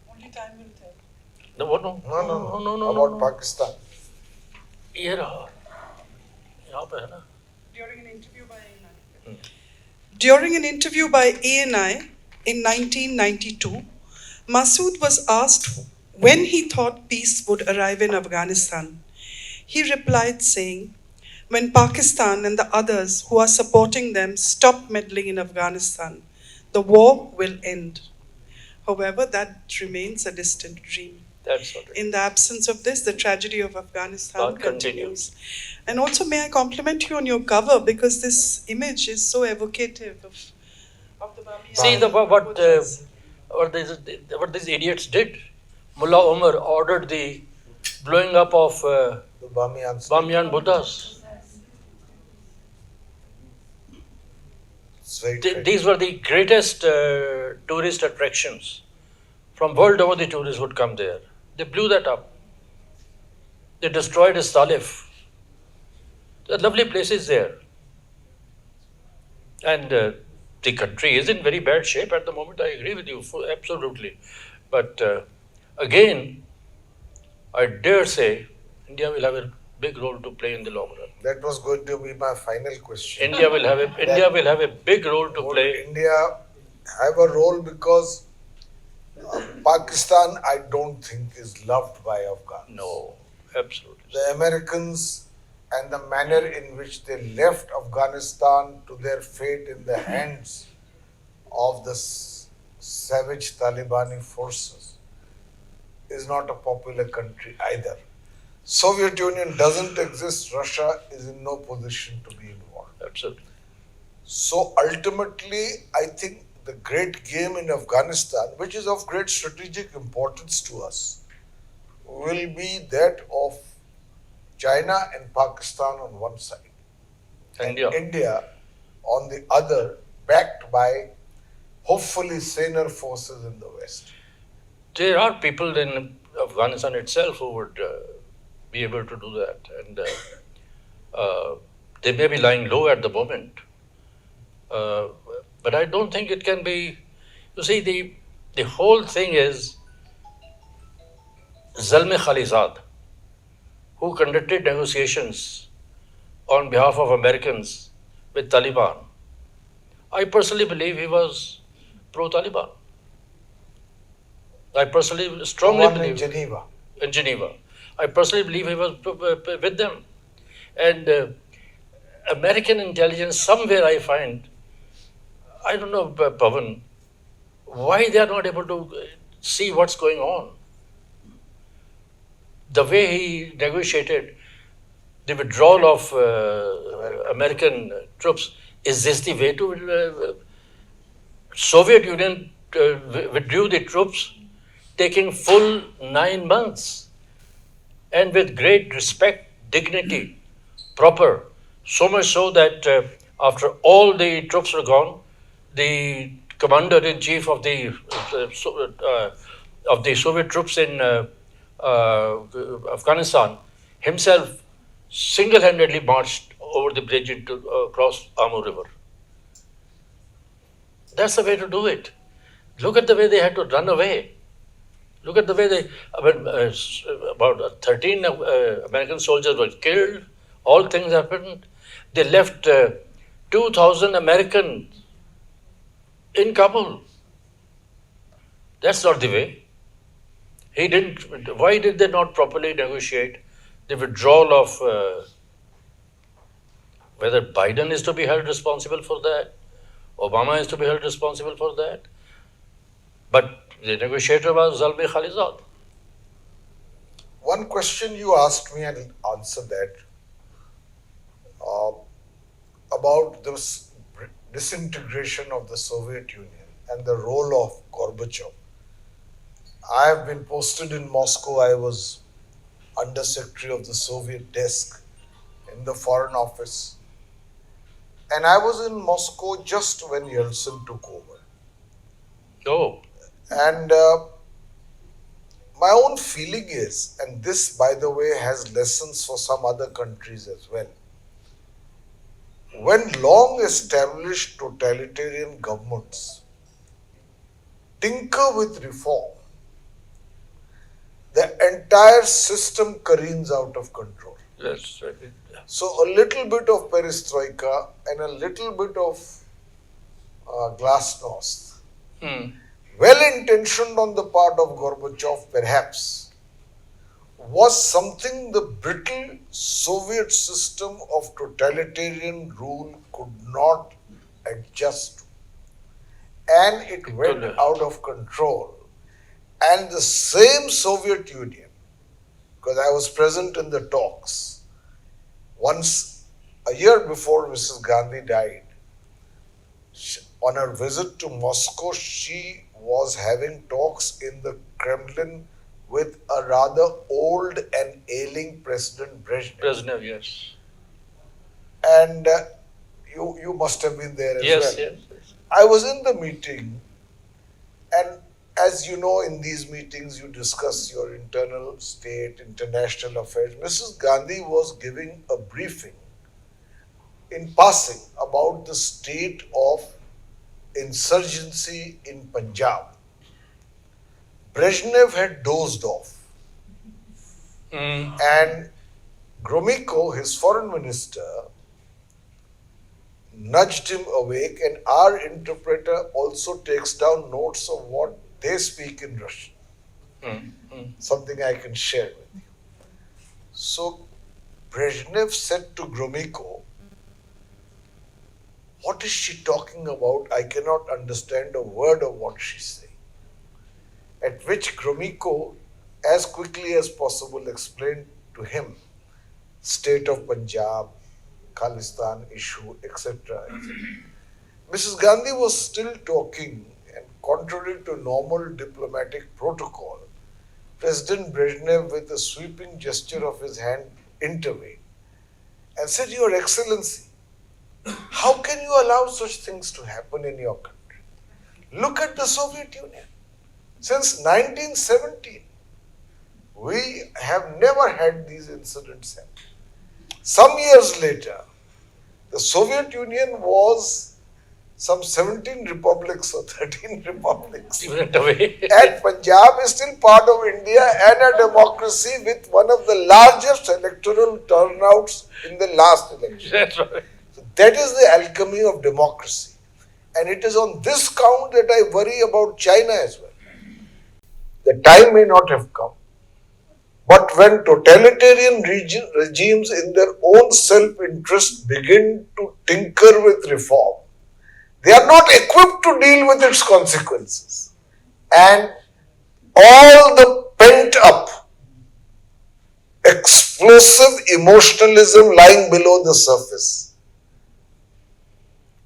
Only time will tell. No, what? No, No. About Pakistan. ये रहा, यहाँ पे है ना. During an interview by ANI. During an interview by ANI in 1992, Masood was asked when he thought peace would arrive in Afghanistan. He replied saying, when Pakistan and the others who are supporting them stop meddling in Afghanistan, the war will end. However, that remains a distant dream. That's what it is. In the absence of this, the tragedy of Afghanistan That continues. And also, may I compliment you on your cover because this image is so evocative of the Bamiyan. See Buddhas. what these idiots did. Mullah Omar ordered the blowing up of The Bamiyan state. Bamiyan Buddhas. It's very tragic. These were the greatest tourist attractions. From world over, the tourists would come there. They blew that up. They destroyed his Salif. There are lovely places there. And the country is in very bad shape at the moment. I agree with you, absolutely. But again, I dare say India will have a big role to play in the long run. That was going to be my final question. India will have a big role to Would play. India have a role because Pakistan, I don't think, is loved by Afghans. No, absolutely. The Americans and the manner in which they left Afghanistan to their fate in the hands of the savage Talibani forces is not a popular country either. Soviet Union doesn't exist. Russia is in no position to be involved. Absolutely. So ultimately, I think the great game in Afghanistan, which is of great strategic importance to us, will be that of China and Pakistan on one side, and India on the other, backed by hopefully saner forces in the West. There are people in Afghanistan itself who would be able to do that, and they may be lying low at the moment, but I don't think it can be. You see, the whole thing is Zalmi Khalizad, who conducted negotiations on behalf of Americans with Taliban. I personally believe he was pro-Taliban. I personally strongly One in believe Geneva. in Geneva. I personally believe he was with them. And American intelligence, somewhere I find, I don't know, Pavan, why they are not able to see what's going on. The way he negotiated the withdrawal of American troops, is this the way to... Soviet Union withdrew the troops, taking full 9 months, and with great respect, dignity, proper. So much so that after all the troops were gone, the commander-in-chief of the Soviet troops in Afghanistan, himself single-handedly marched over the bridge into across Amu River. That's the way to do it. Look at the way they had to run away. Look at the way they, about 13 American soldiers were killed. All things happened. They left 2,000 Americans in Kabul. That's not the way. He didn't. Why did they not properly negotiate the withdrawal of whether Biden is to be held responsible for that, Obama is to be held responsible for that, but the negotiator was Zalmi Khalizad. One question you asked me, and I'll answer that, uh, about this disintegration of the Soviet Union and the role of Gorbachev. I have been posted in Moscow. I was undersecretary of the Soviet desk in the Foreign Office. And I was in Moscow just when Yeltsin took over. Oh, And my own feeling is, and this, by the way, has lessons for some other countries as well. When long established totalitarian governments tinker with reform, the entire system careens out of control. that's right. So a little bit of perestroika and a little bit of glasnost, well intentioned on the part of Gorbachev perhaps, was something the brittle Soviet system of totalitarian rule could not adjust to. And it went out of control. And the same Soviet Union, because I was present in the talks, once a year before Mrs. Gandhi died, on her visit to Moscow, she was having talks in the Kremlin with a rather old and ailing President Brezhnev. Brezhnev, yes. And you must have been there as Yes, well. yes. I was in the meeting, and as you know, in these meetings, you discuss your internal state, international affairs. Mrs. Gandhi was giving a briefing in passing about the state of insurgency in Punjab. Brezhnev had dozed off, and Gromyko, his foreign minister, nudged him awake, and our interpreter also takes down notes of what they speak in Russian. Something I can share with you. So Brezhnev said to Gromyko, "What is she talking about? I cannot understand a word of what she's saying." At which Gromyko, as quickly as possible, explained to him state of Punjab, Khalistan issue, etc. Mrs. Gandhi was still talking, and contrary to normal diplomatic protocol, President Brezhnev, with a sweeping gesture of his hand, intervened and said, "Your Excellency, how can you allow such things to happen in your country? Look at the Soviet Union. Since 1917, we have never had these incidents happen." Some years later, the Soviet Union was some 17 republics or 13 republics. He went away. And Punjab is still part of India and a democracy with one of the largest electoral turnouts in the last election. That's right. So that is the alchemy of democracy. And it is on this count that I worry about China as well. The time may not have come. But when totalitarian regimes in their own self-interest begin to tinker with reform, they are not equipped to deal with its consequences. And all the pent-up, explosive emotionalism lying below the surface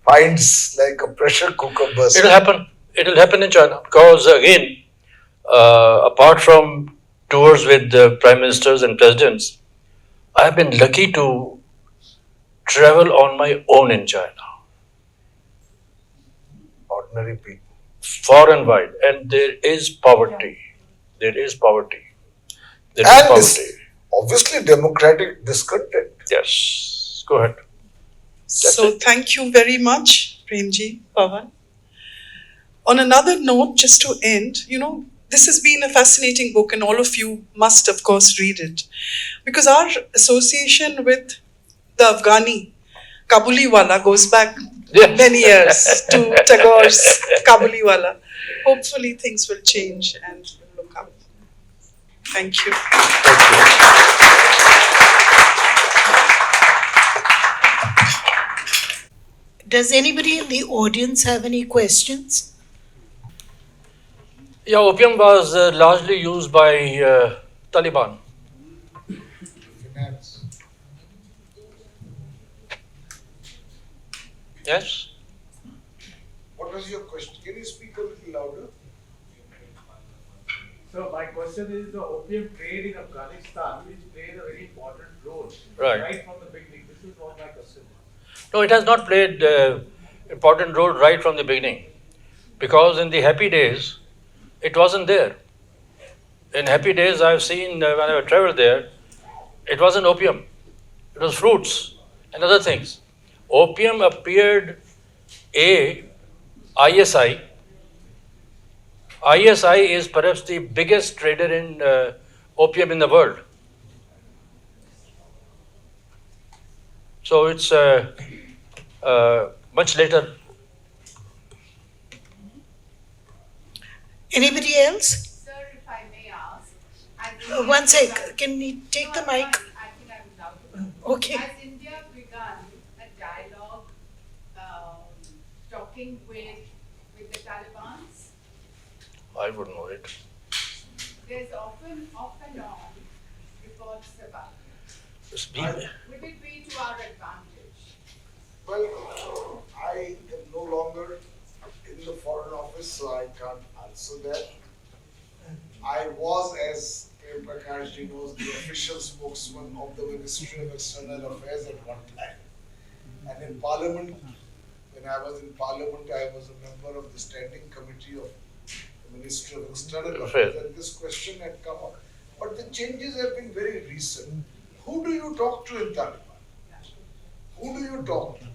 finds like a pressure cooker bursting. It'll happen. It'll happen in China because, again, apart from tours with the prime ministers and presidents, I've been lucky to travel on my own in China, Ordinary people. far and wide, and there is poverty. There is poverty. There is And poverty. obviously democratic discontent. Yes. Go ahead. So thank you very much, Premji, Pawan. On another note, just to end, this has been a fascinating book, and all of you must, of course, read it. Because our association with the Afghani Kabuliwala goes back Yes. many years to Tagore's Kabuliwala. Hopefully, things will change and will look up. Thank you. Does anybody in the audience have any questions? Yeah, opium was largely used by Taliban. Yes. What was your question? Can you speak a little louder? So my question is the opium trade in Afghanistan, which played a very important role Right. from the beginning. This is what my question is. No, it has not played important role right from the beginning, because in the happy days, it wasn't there. In happy days, I've seen when I traveled there, it wasn't opium. It was fruits and other things. Opium appeared a ISI. ISI is perhaps the biggest trader in opium in the world. So it's much later. Anybody else? Sir, if I may ask, One sec. Can you take the mic? I think I'm allowed to. Okay. Has India begun a dialogue talking with the Taliban's? I wouldn't know it. There's often off and on reports about It's would it be to our advantage? Well, I am no longer in the Foreign Office, so I can't answer that. I was, as Prakash ji knows, the official spokesman of the Ministry of External Affairs at one time. And in Parliament, when I was in Parliament, I was a member of the Standing Committee of the Ministry of External Affairs, and this question had come up. But the changes have been very recent. Who do you talk to in Taliban? Who do you talk to?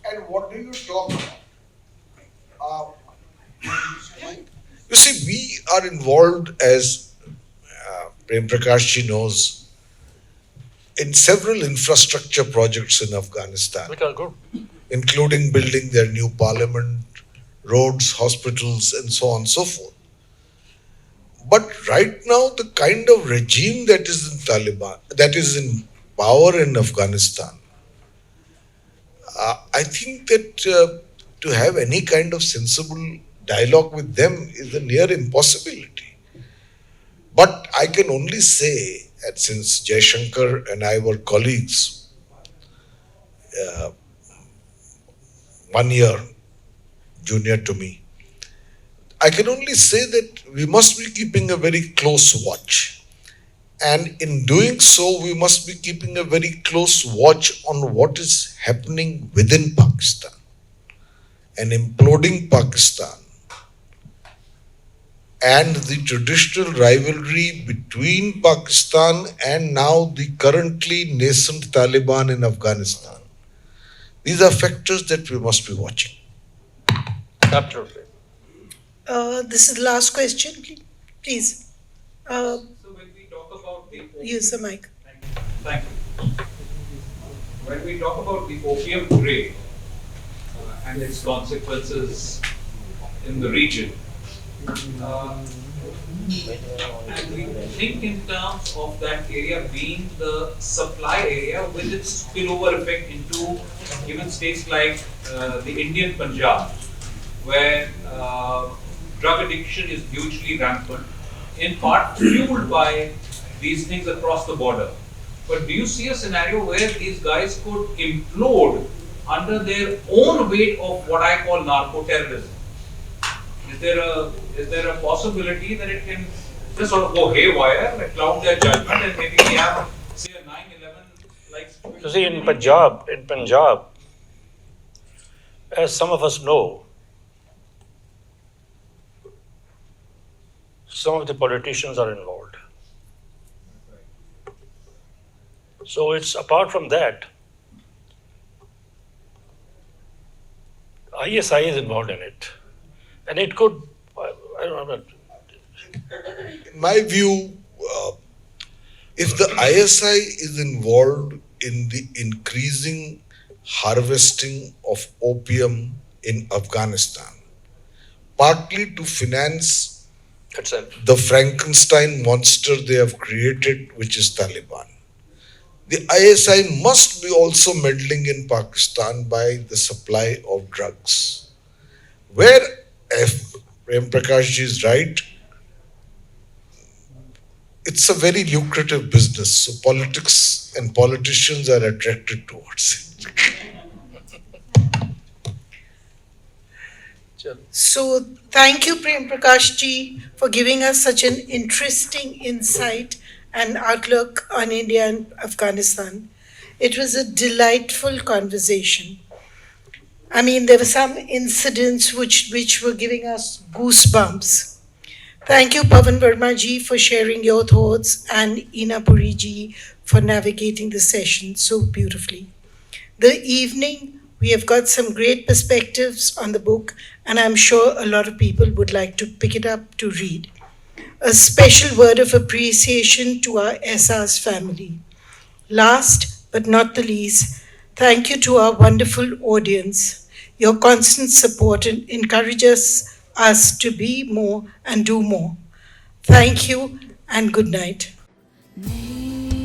And what do you talk about? You see, we are involved, as Prem Prakash ji knows, in several infrastructure projects in Afghanistan, which are good. including building their new parliament, roads, hospitals, and so on and so forth. But right now, the kind of regime that is in Taliban, that is in power in Afghanistan, I think that to have any kind of sensible dialogue with them is a near impossibility. But I can only say, that since Jaishankar and I were colleagues, 1 year junior to me, I can only say that we must be keeping a very close watch. And in doing so, we must be keeping a very close watch on what is happening within Pakistan. An imploding Pakistan and the traditional rivalry between Pakistan and now the currently nascent Taliban in Afghanistan. These are factors that we must be watching. Absolutely. This is the last question, please. So when we talk about the Use the mic. thank you. When we talk about the opium trade and its consequences in the region, and we think in terms of that area being the supply area with its spillover effect into even states like the Indian Punjab, where drug addiction is hugely rampant, in part fueled by these things across the border. But do you see a scenario where these guys could implode under their own weight of what I call narco-terrorism? Is there a possibility that it can just sort of go haywire, cloud their judgment, and maybe we have, say, a 9/11 like situation? You see, in Punjab, as some of us know, some of the politicians are involved. So it's apart from that, ISI is involved in it, and it could. I don't know. In my view, if the ISI is involved in the increasing harvesting of opium in Afghanistan, partly to finance Itself. the Frankenstein monster they have created, which is Taliban, the ISI must be also meddling in Pakistan by the supply of drugs. Where, if Prem Prakash ji is right, it's a very lucrative business. So politics and politicians are attracted towards it. So, thank you, Prem Prakash ji, for giving us such an interesting insight and outlook on India and Afghanistan. It was a delightful conversation. I mean, there were some incidents which were giving us goosebumps. Thank you, Pavan Verma ji, for sharing your thoughts, and Ina Puri ji for navigating the session so beautifully. The evening, we have got some great perspectives on the book, and I'm sure a lot of people would like to pick it up to read. A special word of appreciation to our SR's family. Last but not the least, thank you to our wonderful audience. Your constant support encourages us to be more and do more. Thank you and good night. नहीं